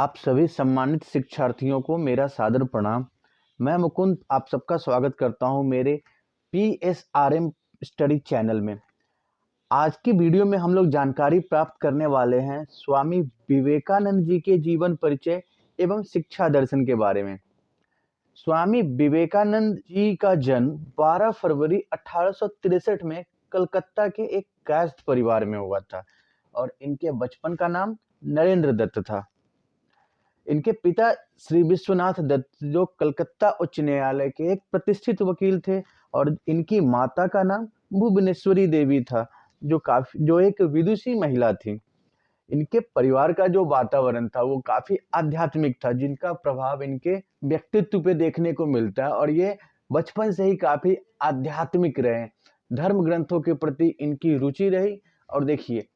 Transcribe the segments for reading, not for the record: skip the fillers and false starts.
आप सभी सम्मानित शिक्षार्थियों को मेरा सादर प्रणाम। मैं मुकुंद आप सबका स्वागत करता हूं मेरे PSRM स्टडी चैनल में। आज की वीडियो में हम लोग जानकारी प्राप्त करने वाले हैं स्वामी विवेकानंद जी के जीवन परिचय एवं शिक्षा दर्शन के बारे में। स्वामी विवेकानंद जी का जन्म 12 फरवरी 1863 में कलकत्ता के एक कायस्थ परिवार में हुआ था और इनके बचपन का नाम नरेंद्र दत्त था। इनके पिता श्री विश्वनाथ दत्त जो कलकत्ता उच्च न्यायालय के एक प्रतिष्ठित वकील थे और इनकी माता का नाम भुवनेश्वरी देवी था जो एक विदुषी महिला थी। इनके परिवार का जो वातावरण था वो काफी आध्यात्मिक था, जिनका प्रभाव इनके व्यक्तित्व पे देखने को मिलता है और ये बचपन से ही काफी आध्यात्मिक रहे। धर्म ग्रंथों के प्रति इनकी रुचि रही और देखिए,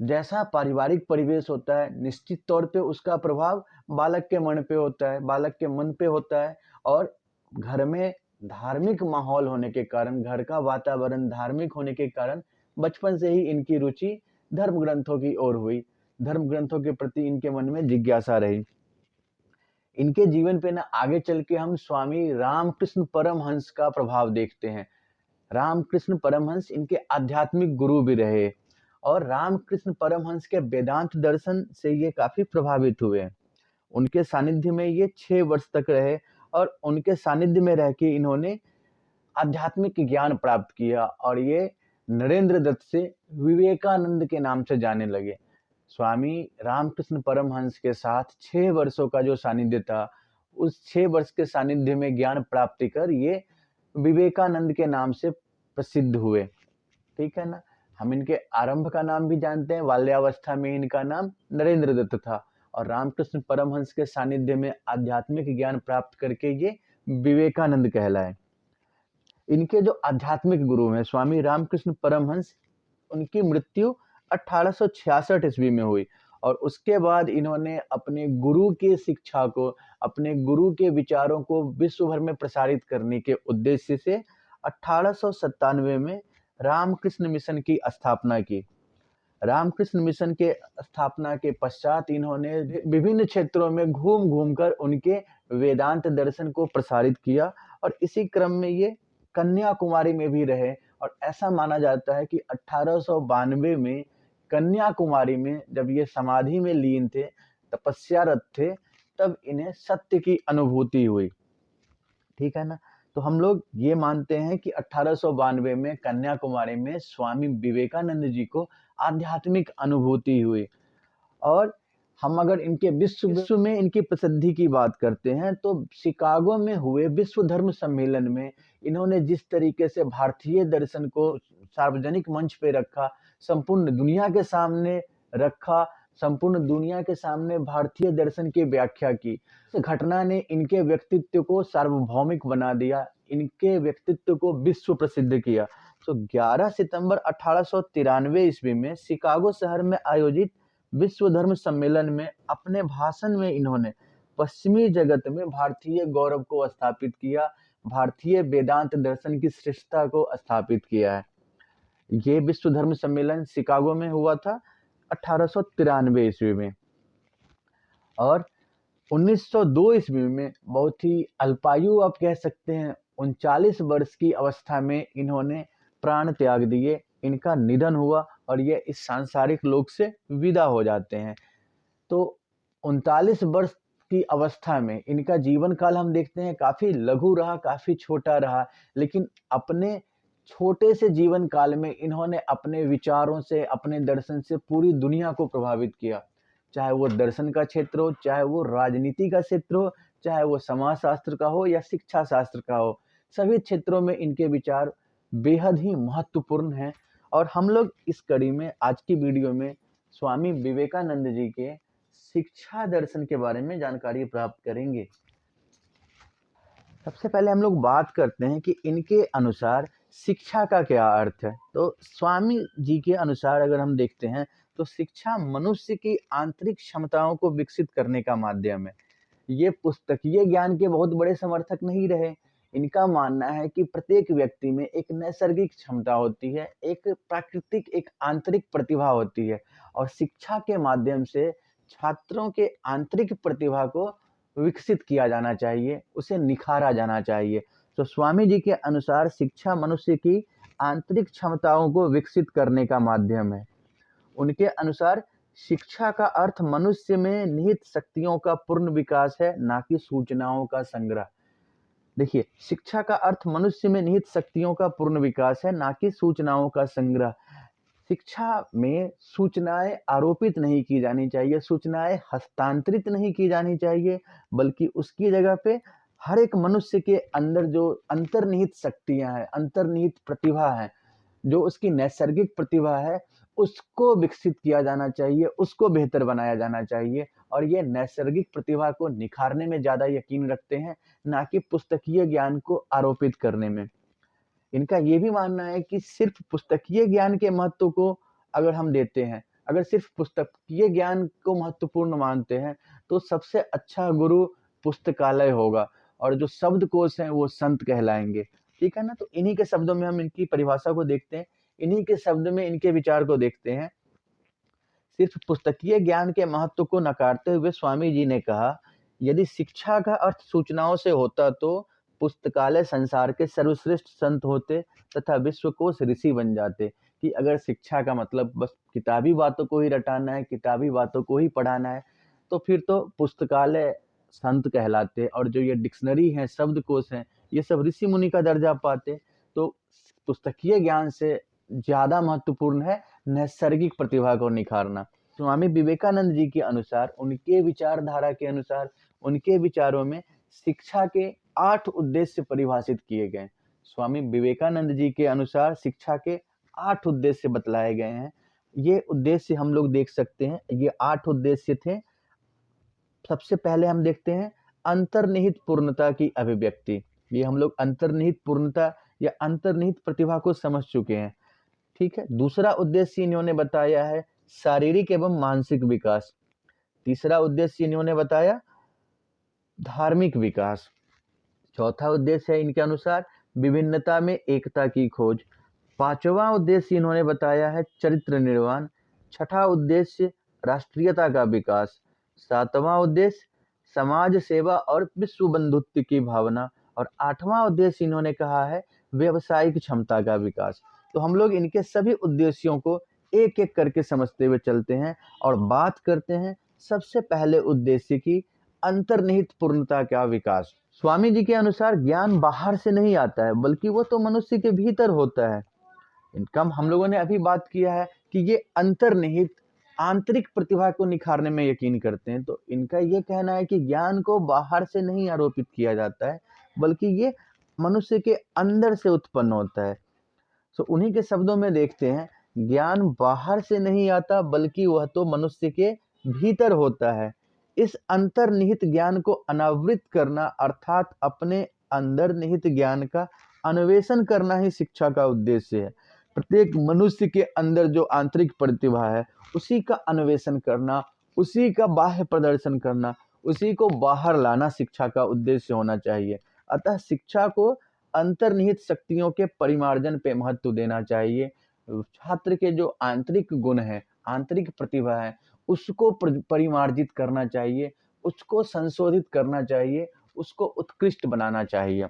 जैसा पारिवारिक परिवेश होता है निश्चित तौर पे उसका प्रभाव बालक के मन पे होता है, बालक के मन पे होता है। और घर में धार्मिक माहौल होने के कारण, घर का वातावरण धार्मिक होने के कारण बचपन से ही इनकी रुचि धर्म ग्रंथों की ओर हुई। धर्म ग्रंथों के प्रति इनके मन में जिज्ञासा रही। इनके जीवन पे ना आगे चल के हम स्वामी रामकृष्ण परमहंस का प्रभाव देखते हैं। रामकृष्ण परमहंस इनके आध्यात्मिक गुरु भी रहे और रामकृष्ण परमहंस के वेदांत दर्शन से ये काफी प्रभावित हुए। उनके सानिध्य में ये 6 वर्ष तक रहे और उनके सानिध्य में रह के इन्होंने आध्यात्मिक ज्ञान प्राप्त किया और ये नरेंद्र दत्त से विवेकानंद के नाम से जाने लगे। स्वामी रामकृष्ण परमहंस के साथ 6 वर्षों का जो सानिध्य था, उस 6 वर्ष के सानिध्य में ज्ञान प्राप्ति कर ये विवेकानंद के नाम से प्रसिद्ध हुए। ठीक है ना। हम इनके आरंभ का नाम भी जानते हैं। बाल्यावस्था में इनका नाम नरेंद्र दत्त था और रामकृष्ण परमहंस के सानिध्य में आध्यात्मिक ज्ञान प्राप्त करके ये विवेकानंद कहलाए। इनके जो आध्यात्मिक गुरु हैं स्वामी रामकृष्ण परमहंस, उनकी मृत्यु 1866 ईस्वी में हुई और उसके बाद इन्होंने अपने गुरु की शिक्षा को, अपने गुरु के विचारों को विश्व भर में प्रसारित करने के उद्देश्य से 1897 में रामकृष्ण मिशन की स्थापना की। रामकृष्ण मिशन के स्थापना के पश्चात इन्होंने विभिन्न क्षेत्रों में घूम घूम कर उनके वेदांत दर्शन को प्रसारित किया और इसी क्रम में ये कन्याकुमारी में भी रहे और ऐसा माना जाता है कि 1892 में कन्याकुमारी में जब ये समाधि में लीन थे, तपस्यारत थे, तब इन्हें सत्य की अनुभूति हुई। ठीक है ना। तो हम लोग ये मानते हैं कि 1892 में कन्याकुमारी में स्वामी विवेकानंद जी को आध्यात्मिक अनुभूति हुई। और हम अगर इनके विश्व में इनकी प्रसिद्धि की बात करते हैं तो शिकागो में हुए विश्व धर्म सम्मेलन में इन्होंने जिस तरीके से भारतीय दर्शन को सार्वजनिक मंच पे रखा, संपूर्ण दुनिया के सामने रखा, संपूर्ण दुनिया के सामने भारतीय दर्शन की व्याख्या की, इस घटना ने इनके व्यक्तित्व को सार्वभौमिक बना दिया, इनके व्यक्तित्व को विश्व प्रसिद्ध किया। तो 11 सितंबर 1893 ईस्वी में शिकागो शहर में आयोजित विश्व धर्म सम्मेलन में अपने भाषण में इन्होंने पश्चिमी जगत में भारतीय गौरव को स्थापित किया, भारतीय वेदांत दर्शन की श्रेष्ठता को स्थापित किया है। ये विश्व धर्म सम्मेलन शिकागो में हुआ था 1893 ईस्वी में और 1902 ईस्वी में बहुत ही अल्पायु आप कह सकते हैं, 39 वर्ष की अवस्था में इन्होंने प्राण त्याग दिए। इनका निधन हुआ और ये इस सांसारिक लोक से विदा हो जाते हैं। तो 39 वर्ष की अवस्था में इनका जीवन काल हम देखते हैं काफी लघु रहा, काफी छोटा रहा, लेकिन अपने छोटे से जीवन काल में इन्होंने अपने विचारों से, अपने दर्शन से पूरी दुनिया को प्रभावित किया। चाहे वो दर्शन का क्षेत्र हो, चाहे वो राजनीति का क्षेत्र हो, चाहे वो समाजशास्त्र का हो या शिक्षा शास्त्र का हो, सभी क्षेत्रों में इनके विचार बेहद ही महत्वपूर्ण हैं। और हम लोग इस कड़ी में, आज की वीडियो में, स्वामी विवेकानंद जी के शिक्षा दर्शन के बारे में जानकारी प्राप्त करेंगे। सबसे पहले हम लोग बात करते हैं कि इनके अनुसार शिक्षा का क्या अर्थ है। तो स्वामी जी के अनुसार अगर हम देखते हैं तो शिक्षा मनुष्य की आंतरिक क्षमताओं को विकसित करने का माध्यम है। ये पुस्तकीय ज्ञान के बहुत बड़े समर्थक नहीं रहे। इनका मानना है कि प्रत्येक व्यक्ति में एक नैसर्गिक क्षमता होती है, एक प्राकृतिक, एक आंतरिक प्रतिभा होती है और शिक्षा के माध्यम से छात्रों के आंतरिक प्रतिभा को विकसित किया जाना चाहिए, उसे निखारा जाना चाहिए। तो स्वामी जी के अनुसार शिक्षा मनुष्य की आंतरिक क्षमताओं को विकसित करने का माध्यम है। उनके अनुसार शिक्षा का अर्थ मनुष्य में निहित शक्तियों का पूर्ण विकास है, ना कि सूचनाओं का संग्रह। देखिए, शिक्षा का अर्थ मनुष्य में निहित शक्तियों का पूर्ण विकास है, ना कि सूचनाओं का संग्रह। शिक्षा में सूचनाएं आरोपित नहीं की जानी चाहिए, सूचनाएं हस्तांतरित नहीं की जानी चाहिए, बल्कि उसकी जगह पे हर एक मनुष्य के अंदर जो अंतर्निहित शक्तियां हैं, अंतर्निहित प्रतिभा है, जो उसकी नैसर्गिक प्रतिभा है, उसको विकसित किया जाना चाहिए, उसको बेहतर बनाया जाना चाहिए। और ये नैसर्गिक प्रतिभा को निखारने में ज़्यादा यकीन रखते हैं, ना कि पुस्तकीय ज्ञान को आरोपित करने में। इनका ये भी मानना है कि सिर्फ पुस्तकीय ज्ञान के महत्व को अगर हम देते हैं, अगर सिर्फ पुस्तकीय ज्ञान को महत्वपूर्ण मानते हैं, तो सबसे अच्छा गुरु पुस्तकालय होगा और जो शब्दकोश हैं वो संत कहलाएंगे। ठीक है ना? तो इन्हीं के शब्दों में हम इनकी परिभाषा को देखते हैं, इन्हीं के शब्द में इनके विचार को देखते हैं। सिर्फ पुस्तकीय ज्ञान के महत्व को नकारते हुए स्वामी जी ने कहा, यदि शिक्षा का अर्थ सूचनाओं से होता तो पुस्तकालय संसार के सर्वश्रेष्ठ संत होते तथा विश्वकोश ऋषि बन जाते। कि अगर शिक्षा का मतलब बस किताबी बातों को ही रटाना है, किताबी बातों को ही पढ़ाना है, तो फिर तो पुस्तकालय संत कहलाते और जो ये डिक्शनरी हैं, शब्दकोश हैं, ये सब ऋषि मुनि का दर्जा पाते। तो पुस्तकीय ज्ञान से ज़्यादा महत्वपूर्ण है नैसर्गिक प्रतिभा को निखारना। स्वामी विवेकानंद जी के अनुसार, उनके विचारधारा के अनुसार, उनके विचारों में शिक्षा के 8 उद्देश्य परिभाषित किए गए। स्वामी विवेकानंद जी के अनुसार शिक्षा के 8 उद्देश्य बतलाए गए हैं। ये उद्देश्य हम लोग देख सकते हैं। ये 8 उद्देश्य थे। सबसे पहले हम देखते हैं अंतर्निहित पूर्णता की अभिव्यक्ति। ये हम लोग अंतर्निहित पूर्णता या अंतर्निहित प्रतिभा को समझ चुके हैं। ठीक है। दूसरा उद्देश्य इन्होंने बताया है शारीरिक एवं मानसिक विकास। तीसरा उद्देश्य इन्होंने बताया धार्मिक विकास। चौथा उद्देश्य है इनके अनुसार विभिन्नता में एकता की खोज। पांचवा उद्देश्य इन्होंने बताया है चरित्र निर्माण। छठा उद्देश्य राष्ट्रीयता का विकास। सातवां उद्देश्य समाज सेवा और विश्व बंधुत्व की भावना। और आठवां उद्देश्य इन्होंने कहा है व्यवसायिक क्षमता का विकास। तो हम लोग इनके सभी उद्देश्यों को एक एक करके समझते हुए चलते हैं और बात करते हैं सबसे पहले उद्देश्य की, अंतर्निहित पूर्णता का विकास। स्वामी जी के अनुसार ज्ञान बाहर से नहीं आता है, बल्कि वो तो मनुष्य के भीतर होता है। इनका हम लोगों ने अभी बात किया है कि ये अंतर्निहित आंतरिक प्रतिभा को निखारने में यकीन करते हैं। तो इनका ये कहना है कि ज्ञान को बाहर से नहीं आरोपित किया जाता है, बल्कि ये मनुष्य के अंदर से उत्पन्न होता है। तो उन्हीं के शब्दों में देखते हैं, ज्ञान बाहर से नहीं आता, बल्कि वह तो मनुष्य के भीतर होता है। इस अंतर्निहित ज्ञान को अनावृत करना अर्थात अपने अंदर निहित ज्ञान का अन्वेषण करना ही शिक्षा का उद्देश्य है। प्रत्येक मनुष्य के अंदर जो आंतरिक प्रतिभा है, उसी का अन्वेषण करना, उसी का बाह्य प्रदर्शन करना, उसी को बाहर लाना शिक्षा का उद्देश्य होना चाहिए। अतः शिक्षा को अंतर्निहित शक्तियों के परिमार्जन पे महत्व देना चाहिए। छात्र के जो आंतरिक गुण है, आंतरिक प्रतिभा है, उसको परिमार्जित करना चाहिए, उसको संशोधित करना चाहिए, उसको उत्कृष्ट बनाना चाहिए।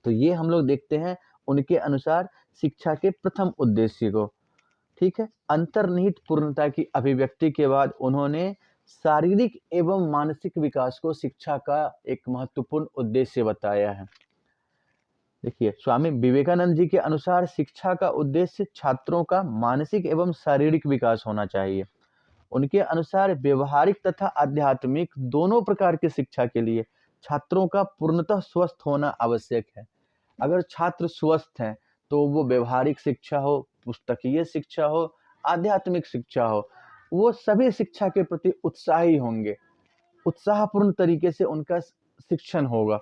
तो ये हम लोग देखते हैं उनके अनुसार शिक्षा के प्रथम उद्देश्य को। ठीक है। अंतर्निहित पूर्णता की अभिव्यक्ति के बाद उन्होंने शारीरिक एवं मानसिक विकास को शिक्षा का एक महत्वपूर्ण उद्देश्य बताया है। देखिए, स्वामी विवेकानंद जी के अनुसार शिक्षा का उद्देश्य छात्रों का मानसिक एवं शारीरिक विकास होना चाहिए। उनके अनुसार व्यवहारिक तथा आध्यात्मिक दोनों प्रकार की शिक्षा के लिए छात्रों का पूर्णतः स्वस्थ होना आवश्यक है। अगर छात्र स्वस्थ हैं, तो वो व्यवहारिक शिक्षा हो, पुस्तकीय शिक्षा हो, आध्यात्मिक शिक्षा हो, वो सभी शिक्षा के प्रति उत्साही होंगे, उत्साहपूर्ण तरीके से उनका शिक्षण होगा।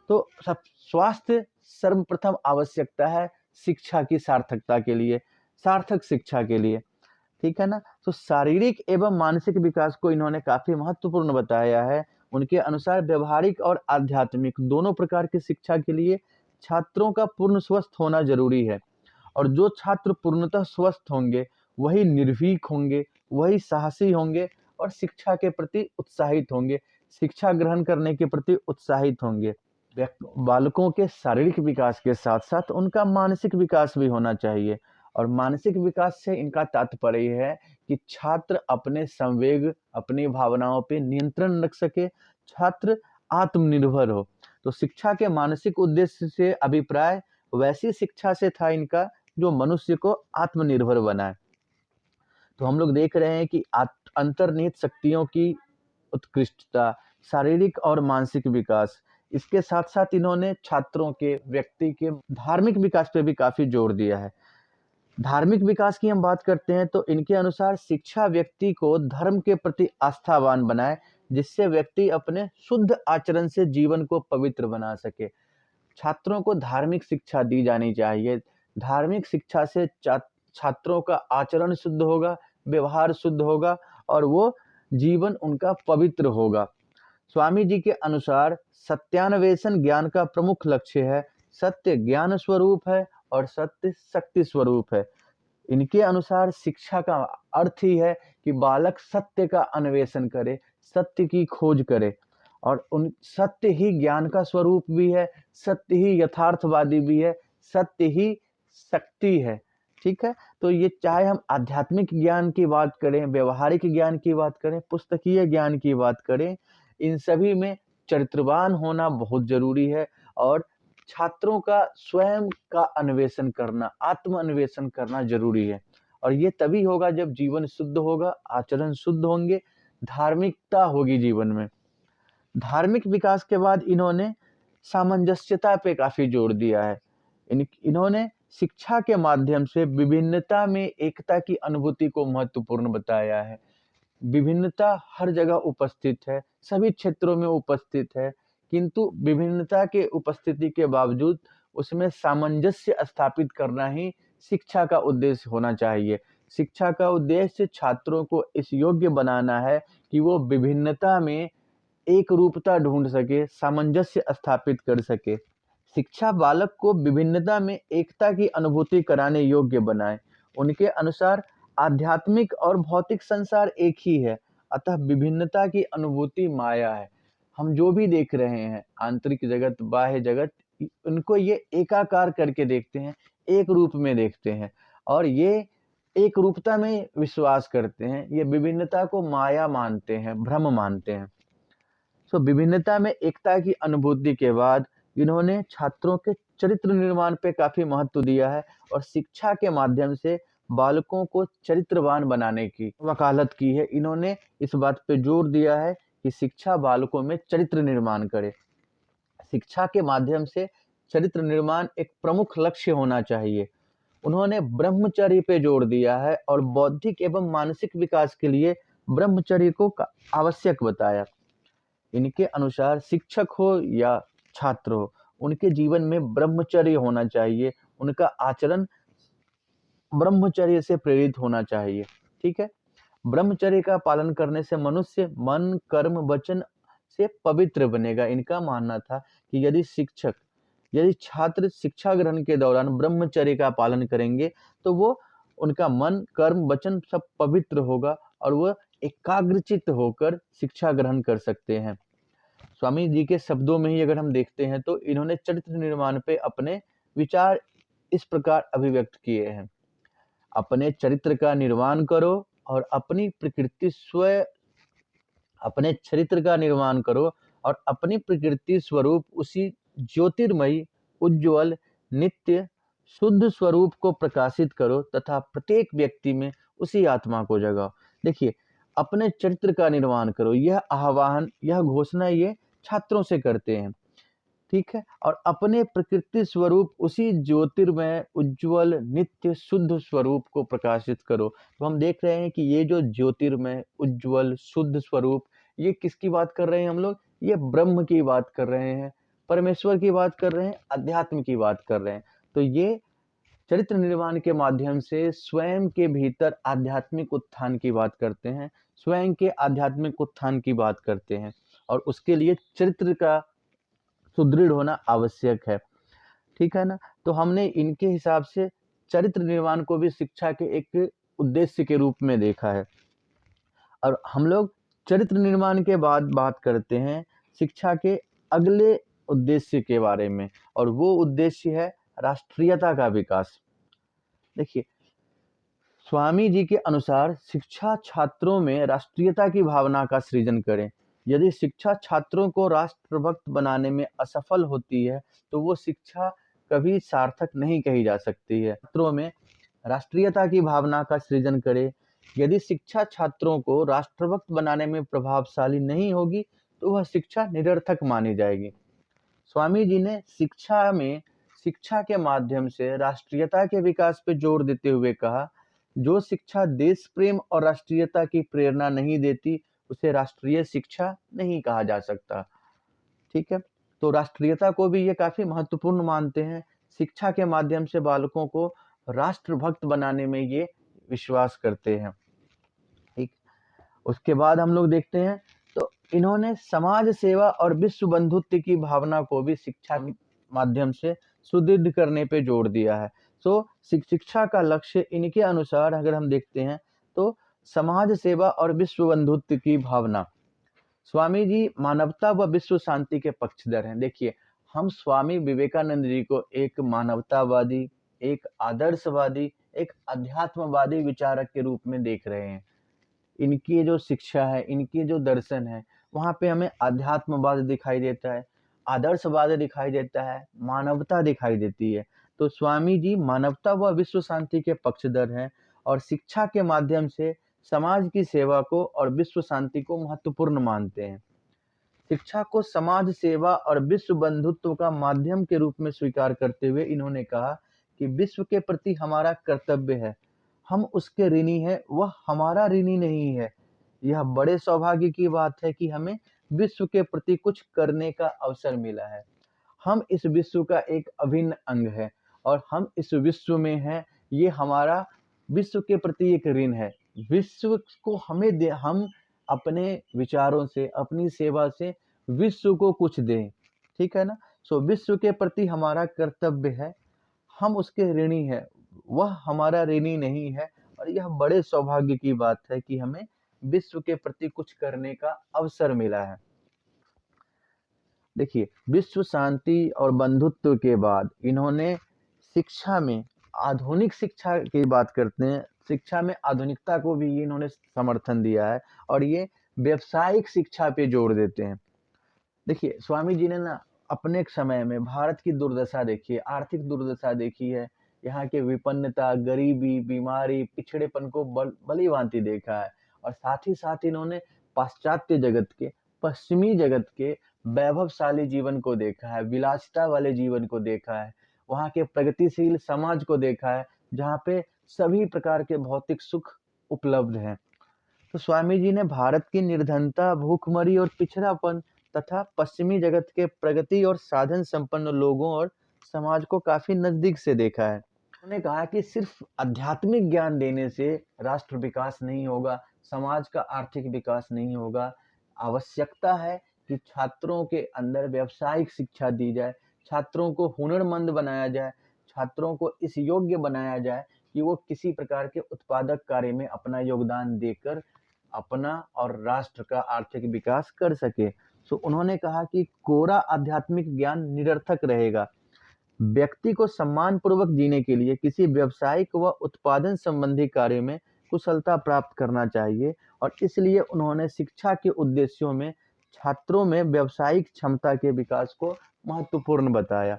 तो सब स्वास्थ्य सर्वप्रथम आवश्यकता है शिक्षा की सार्थकता के लिए, सार्थक शिक्षा के लिए। ठीक है ना? तो शारीरिक एवं मानसिक विकास को इन्होंने काफी महत्वपूर्ण बताया है। उनके अनुसार व्यवहारिक और आध्यात्मिक दोनों प्रकार की शिक्षा के लिए छात्रों का पूर्ण स्वस्थ होना जरूरी है। और जो छात्र पूर्णतः स्वस्थ होंगे, वही निर्भीक होंगे, वही साहसी होंगे, और शिक्षा के प्रति उत्साहित होंगे, शिक्षा ग्रहण करने के प्रति उत्साहित होंगे। बालकों के शारीरिक विकास के साथ साथ उनका मानसिक विकास भी होना चाहिए, और मानसिक विकास से इनका तात्पर्य है कि छात्र अपने संवेग, अपनी भावनाओं पे नियंत्रण रख सके, छात्र आत्मनिर्भर हो। तो शिक्षा के मानसिक उद्देश्य से अभिप्राय वैसी शिक्षा से था इनका जो मनुष्य को आत्मनिर्भर बनाए। तो हम लोग देख रहे हैं कि अंतर्निहित शक्तियों की उत्कृष्टता, शारीरिक और मानसिक विकास, इसके साथ साथ इन्होंने छात्रों के, व्यक्ति के धार्मिक विकास पे भी काफी जोर दिया है। धार्मिक विकास की हम बात करते हैं तो इनके अनुसार शिक्षा व्यक्ति को धर्म के प्रति आस्थावान बनाए, जिससे व्यक्ति अपने शुद्ध आचरण से जीवन को पवित्र बना सके। छात्रों को धार्मिक शिक्षा दी जानी चाहिए। धार्मिक शिक्षा से छात्रों का आचरण शुद्ध होगा, व्यवहार शुद्ध होगा और वो जीवन उनका पवित्र होगा। स्वामी जी के अनुसार सत्यान्वेषण ज्ञान का प्रमुख लक्ष्य है। सत्य ज्ञान स्वरूप है और सत्य शक्ति स्वरूप है। इनके अनुसार शिक्षा का अर्थ ही है कि बालक सत्य का अन्वेषण करे, सत्य की खोज करे, और उन सत्य ही ज्ञान का स्वरूप भी है, सत्य ही यथार्थवादी भी है, सत्य ही शक्ति है। ठीक है, तो ये चाहे हम आध्यात्मिक ज्ञान की बात करें, व्यवहारिक ज्ञान की बात करें, पुस्तकीय ज्ञान की बात करें, इन सभी में चरित्रवान होना बहुत जरूरी है। और छात्रों का स्वयं का अन्वेषण करना, आत्म अन्वेषण करना जरूरी है। और ये तभी होगा जब जीवन शुद्ध होगा, आचरण शुद्ध होंगे, धार्मिकता होगी जीवन में। धार्मिक विकास के बाद इन्होंने सामंजस्यता पे काफी जोर दिया है। इन्होंने शिक्षा के माध्यम से विभिन्नता में एकता की अनुभूति को महत्वपूर्ण बताया है। विभिन्नता हर जगह उपस्थित है, सभी क्षेत्रों में उपस्थित है, किंतु विभिन्नता के उपस्थिति के बावजूद उसमें सामंजस्य स्थापित करना ही शिक्षा का उद्देश्य होना चाहिए। शिक्षा का उद्देश्य छात्रों को इस योग्य बनाना है कि वो विभिन्नता में एक रूपता ढूंढ सके, सामंजस्य स्थापित कर सके। शिक्षा बालक को विभिन्नता में एकता की अनुभूति कराने योग्य बनाए। उनके अनुसार आध्यात्मिक और भौतिक संसार एक ही है, अतः विभिन्नता की अनुभूति माया है। हम जो भी देख रहे हैं, आंतरिक जगत, बाह्य जगत, उनको ये एकाकार करके देखते हैं, एक रूप में देखते हैं, और ये एक रूपता में विश्वास करते हैं। ये विभिन्नता को माया मानते हैं, भ्रम मानते हैं। तो विभिन्नता में एकता की अनुभूति के बाद इन्होंने छात्रों के चरित्र निर्माण पे काफी महत्व दिया है, और शिक्षा के माध्यम से बालकों को चरित्रवान बनाने की वकालत की है। इन्होंने इस बात पे जोर दिया है कि शिक्षा बालकों में चरित्र निर्माण करे। शिक्षा के माध्यम से चरित्र निर्माण एक प्रमुख लक्ष्य होना चाहिए। उन्होंने ब्रह्मचर्य पे जोर दिया है और बौद्धिक एवं मानसिक विकास के लिए ब्रह्मचर्य को आवश्यक बताया। इनके अनुसार शिक्षक हो या छात्र हो, उनके जीवन में ब्रह्मचर्य होना चाहिए, उनका आचरण ब्रह्मचर्य से प्रेरित होना चाहिए। ठीक है, ब्रह्मचर्य का पालन करने से मनुष्य मन, कर्म, वचन से पवित्र बनेगा। इनका मानना था कि यदि छात्र शिक्षा ग्रहण के दौरान ब्रह्मचर्य का पालन करेंगे तो वो उनका मन, कर्म, वचन सब पवित्र होगा और वह एकाग्रचित्त होकर शिक्षा ग्रहण कर सकते हैं। स्वामी जी के शब्दों में ही अगर हम देखते हैं तो इन्होंने चरित्र निर्माण पे अपने विचार इस प्रकार अभिव्यक्त किए हैं। अपने चरित्र का निर्माण करो और अपने चरित्र का निर्माण करो और अपनी प्रकृति स्वरूप उसी ज्योतिर्मयी, उज्जवल, नित्य, शुद्ध स्वरूप को प्रकाशित करो तथा प्रत्येक व्यक्ति में उसी आत्मा को जगाओ। देखिए, अपने चरित्र का निर्माण करो, यह आह्वान, यह घोषणा ये छात्रों से करते हैं। ठीक है, और अपने प्रकृति स्वरूप उसी ज्योतिर्मय, उज्जवल, नित्य, शुद्ध स्वरूप को प्रकाशित करो। तो हम देख रहे हैं कि ये जो ज्योतिर्मय, उज्जवल, शुद्ध स्वरूप, ये किसकी बात कर रहे हैं हम लोग? ये ब्रह्म की बात कर रहे हैं, परमेश्वर की बात कर रहे हैं, अध्यात्म की बात कर रहे हैं। तो ये चरित्र निर्माण के माध्यम से स्वयं के भीतर आध्यात्मिक उत्थान की बात करते हैं, स्वयं के आध्यात्मिक उत्थान की बात करते हैं, और उसके लिए चरित्र का सुदृढ़ होना आवश्यक है। ठीक है ना? तो हमने इनके हिसाब से चरित्र निर्माण को भी शिक्षा के एक उद्देश्य के रूप में देखा है। और हम लोग चरित्र निर्माण के बाद बात करते हैं शिक्षा के अगले उद्देश्य के बारे में, और वो उद्देश्य है राष्ट्रीयता का विकास। देखिए, स्वामी जी के अनुसार शिक्षा छात्रों में राष्ट्रीयता की भावना का सृजन करे। यदि शिक्षा छात्रों को राष्ट्रभक्त बनाने में असफल होती है तो वो शिक्षा कभी सार्थक नहीं कही जा सकती है। छात्रों में राष्ट्रीयता की भावना का सृजन करे। यदि शिक्षा छात्रों को राष्ट्रभक्त बनाने में प्रभावशाली नहीं होगी तो वह शिक्षा निरर्थक मानी जाएगी। स्वामी जी ने शिक्षा के माध्यम से राष्ट्रीयता के विकास पर जोर देते हुए कहा, जो शिक्षा देश प्रेम और राष्ट्रीयता की प्रेरणा नहीं देती उसे राष्ट्रीय शिक्षा नहीं कहा जा सकता। ठीक है, तो राष्ट्रीयता को भी ये काफी महत्वपूर्ण मानते हैं। शिक्षा के माध्यम से बालकों को राष्ट्रभक्त बनाने में ये विश्वास करते हैं। ठीक, उसके बाद हम लोग देखते हैं तो इन्होंने समाज सेवा और विश्व बंधुत्व की भावना को भी शिक्षा के माध्यम से सुदृढ़ करने पे जोर दिया है। तो शिक्षा का लक्ष्य इनके अनुसार अगर हम देखते हैं तो समाज सेवा और विश्व बंधुत्व की भावना। स्वामी जी मानवता व विश्व शांति के पक्षधर हैं। देखिए, हम स्वामी विवेकानंद जी को एक मानवतावादी, एक आदर्शवादी, एक अध्यात्मवादी विचारक के रूप में देख रहे हैं। इनकी जो शिक्षा है, इनकी जो दर्शन है, वहाँ पे हमें अध्यात्मवाद दिखाई देता है, आदर्शवाद दिखाई देता है, मानवता दिखाई देती है। तो स्वामी जी मानवता व विश्व शांति के पक्षधर हैं और शिक्षा के माध्यम से समाज की सेवा को और विश्व शांति को महत्वपूर्ण मानते हैं। शिक्षा को समाज सेवा और विश्व बंधुत्व का माध्यम के रूप में स्वीकार करते हुए इन्होंने कहा कि विश्व के प्रति हमारा कर्तव्य है, हम उसके ऋणी हैं, वह हमारा ऋणी नहीं है। यह बड़े सौभाग्य की बात है कि हमें विश्व के प्रति कुछ करने का अवसर मिला है। हम इस विश्व का एक अभिन्न अंग है और हम इस विश्व में हैं। ये हमारा विश्व के प्रति एक ऋण है। विश्व को हम अपने विचारों से, अपनी सेवा से विश्व को कुछ दें। ठीक है ना? सो विश्व के प्रति हमारा कर्तव्य है, हम उसके ऋणी हैं, वह हमारा ऋणी नहीं है। और यह बड़े सौभाग्य की बात है कि हमें विश्व के प्रति कुछ करने का अवसर मिला है। देखिए, विश्व शांति और बंधुत्व के बाद इन्होंने शिक्षा में आधुनिक शिक्षा की बात करते हैं। शिक्षा में आधुनिकता को भी इन्होंने समर्थन दिया है और ये व्यावसायिक शिक्षा पे जोर देते हैं। देखिए, स्वामी जी ने ना अपने समय में भारत की दुर्दशा देखी है, आर्थिक दुर्दशा देखी है, यहाँ के विपन्नता, गरीबी, बीमारी, पिछड़ेपन को भली भांति देखा है। और साथ ही साथ इन्होंने पाश्चात्य जगत के, पश्चिमी जगत के वैभवशाली जीवन को देखा है, विलासिता वाले जीवन को देखा है, वहाँ के प्रगतिशील समाज को देखा है जहाँ पे सभी प्रकार के भौतिक सुख उपलब्ध हैं। तो स्वामी जी ने भारत की निर्धनता, भूखमरी और पिछड़ापन तथा पश्चिमी जगत के प्रगति और साधन संपन्न लोगों और समाज को काफी नजदीक से देखा है। उन्होंने कहा कि सिर्फ आध्यात्मिक ज्ञान देने से राष्ट्र विकास नहीं होगा, समाज का आर्थिक विकास नहीं होगा। आवश्यकता है कि छात्रों के अंदर व्यावसायिक शिक्षा दी जाए, छात्रों को हुनरमंद बनाया जाए, छात्रों को इस योग्य बनाया जाए कि वो किसी प्रकार के उत्पादक कार्य में अपना योगदान देकर अपना और राष्ट्र का आर्थिक विकास कर सके। सो उन्होंने कहा कि कोरा आध्यात्मिक ज्ञान निरर्थक रहेगा। व्यक्ति को सम्मानपूर्वक जीने के लिए किसी व्यावसायिक व उत्पादन संबंधी कार्य में कुशलता प्राप्त करना चाहिए और इसलिए उन्होंने शिक्षा के उद्देश्यों में छात्रों में व्यावसायिक क्षमता के विकास को महत्वपूर्ण बताया।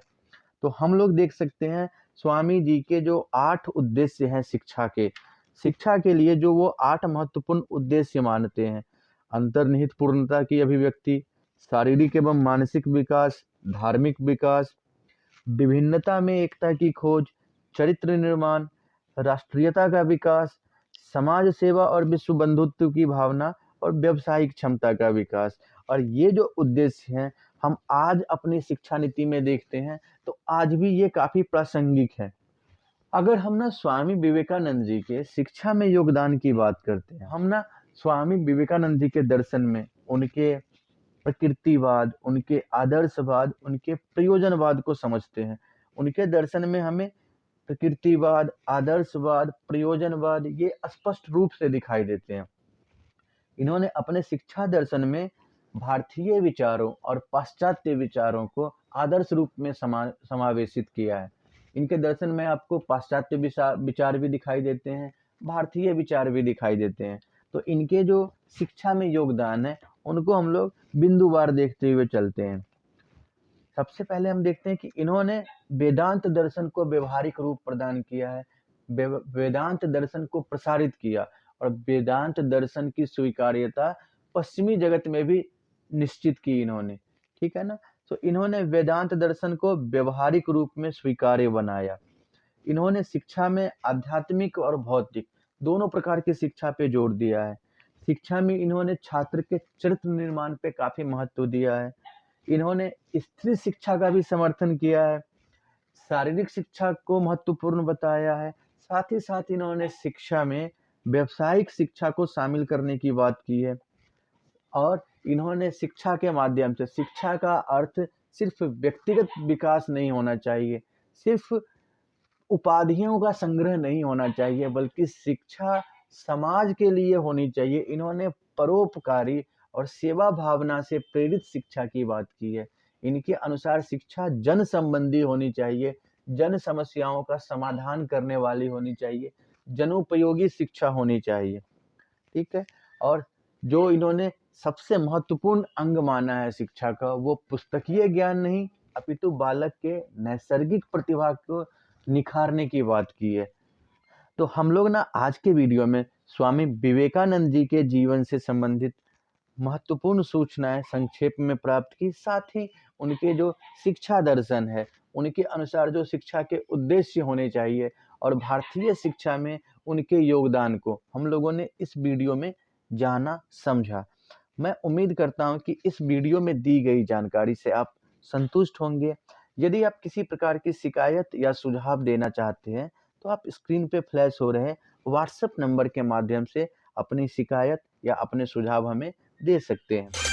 तो हम लोग देख सकते हैं स्वामी जी के जो 8 उद्देश्य हैं शिक्षा के लिए जो वो 8 महत्वपूर्ण उद्देश्य मानते हैं। अंतर्निहित पूर्णता की अभिव्यक्ति, शारीरिक एवं मानसिक विकास, धार्मिक विकास, विभिन्नता में एकता की खोज, चरित्र निर्माण, राष्ट्रीयता का विकास, समाज सेवा और विश्व बंधुत्व की भावना और व्यावसायिक क्षमता का विकास। और ये जो उद्देश्य हैं हम आज अपनी शिक्षा नीति में देखते हैं तो आज भी ये काफी प्रासंगिक है। अगर हम ना स्वामी विवेकानंद जी के शिक्षा में योगदान की बात करते हैं, हम ना स्वामी विवेकानंद जी के दर्शन में उनके प्रकृतिवाद, उनके आदर्शवाद, उनके प्रयोजनवाद को समझते हैं। उनके दर्शन में हमें प्रकृतिवाद, आदर्शवाद, प्रयोजनवाद ये स्पष्ट रूप से दिखाई देते हैं। इन्होंने अपने शिक्षा दर्शन में भारतीय विचारों और पाश्चात्य विचारों को आदर्श रूप में समावेशित किया है। इनके दर्शन में आपको पाश्चात्य विचार भी दिखाई देते हैं, भारतीय विचार भी दिखाई देते हैं। तो इनके जो शिक्षा में योगदान है उनको हम लोग बिंदुवार देखते हुए चलते हैं। सबसे पहले हम देखते हैं कि इन्होंने वेदांत दर्शन को व्यवहारिक रूप प्रदान किया है, वेदांत दर्शन को प्रसारित किया और वेदांत दर्शन की स्वीकार्यता पश्चिमी जगत में भी निश्चित की इन्होंने, ठीक है ना। तो इन्होंने वेदांत दर्शन को व्यवहारिक रूप में स्वीकार्य बनाया। इन्होंने शिक्षा में आध्यात्मिक और भौतिक दोनों प्रकार की शिक्षा पे जोर दिया है। शिक्षा में इन्होंने छात्र के चरित्र निर्माण पे काफी महत्व दिया है। इन्होंने स्त्री शिक्षा का भी समर्थन किया है, शारीरिक शिक्षा को महत्वपूर्ण बताया है। साथ ही साथ इन्होंने शिक्षा में व्यावसायिक शिक्षा को शामिल करने की बात की है और इन्होंने शिक्षा के माध्यम से, शिक्षा का अर्थ सिर्फ व्यक्तिगत विकास नहीं होना चाहिए, सिर्फ उपाधियों का संग्रह नहीं होना चाहिए, बल्कि शिक्षा समाज के लिए होनी चाहिए। इन्होंने परोपकारी और सेवा भावना से प्रेरित शिक्षा की बात की है। इनके अनुसार शिक्षा जन संबंधी होनी चाहिए, जन समस्याओं का समाधान करने वाली होनी चाहिए, जनोपयोगी शिक्षा होनी चाहिए, ठीक है। और जो इन्होंने सबसे महत्वपूर्ण अंग माना है शिक्षा का, वो पुस्तकीय ज्ञान नहीं अपितु बालक के नैसर्गिक प्रतिभा को निखारने की बात की है। तो हम लोग ना आज के वीडियो में स्वामी विवेकानंद जी के जीवन से संबंधित महत्वपूर्ण सूचनाएं संक्षेप में प्राप्त की, साथ ही उनके जो शिक्षा दर्शन है, उनके अनुसार जो शिक्षा के उद्देश्य होने चाहिए और भारतीय शिक्षा में उनके योगदान को हम लोगों ने इस वीडियो में जाना, समझा। मैं उम्मीद करता हूं कि इस वीडियो में दी गई जानकारी से आप संतुष्ट होंगे। यदि आप किसी प्रकार की शिकायत या सुझाव देना चाहते हैं तो आप स्क्रीन पे फ्लैश हो रहे व्हाट्सएप नंबर के माध्यम से अपनी शिकायत या अपने सुझाव हमें दे सकते हैं।